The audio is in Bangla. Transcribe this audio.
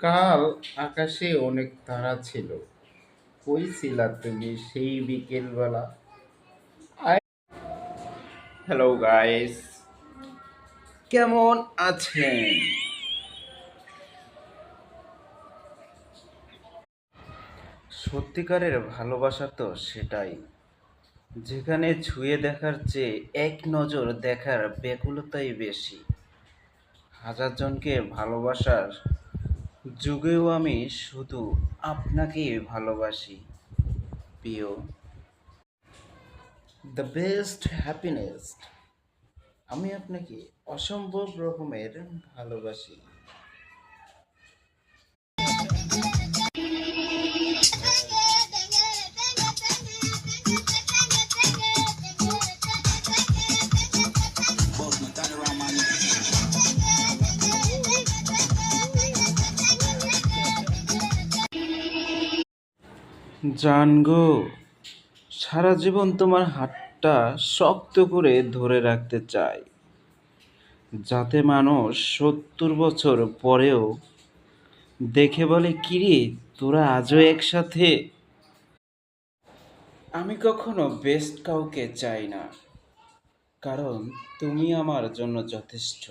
কাল আকাশে অনেক তারা ছিল। কই ছিলা তুমি সেই বিকেলবেলা? হ্যালো গাইস, কেমন আছেন? সত্যিকারের ভালোবাসা তো সেটাই, যেখানে ছুঁয়ে দেখার চেয়ে এক নজর দেখার ব্যাকুলতাই বেশি। হাজার জনকে ভালোবাসার যুগেও আমি শুধু আপনাকেই ভালোবাসি, প্রিয়। দ্য বেস্ট হ্যাপিনেস, আমি আপনাকে অসম্ভব রকমের ভালোবাসি। জান গো, সারা জীবন তোমার হাতটা শক্ত করে ধরে রাখতে চাই, যাতে মানুষ ৭০ বছর পরেও দেখে বলে, কিরে তোরা আজও একসাথে। আমি কখনো বেস্ট কাউকে চাই না, কারণ তুমি আমার জন্য যথেষ্ট।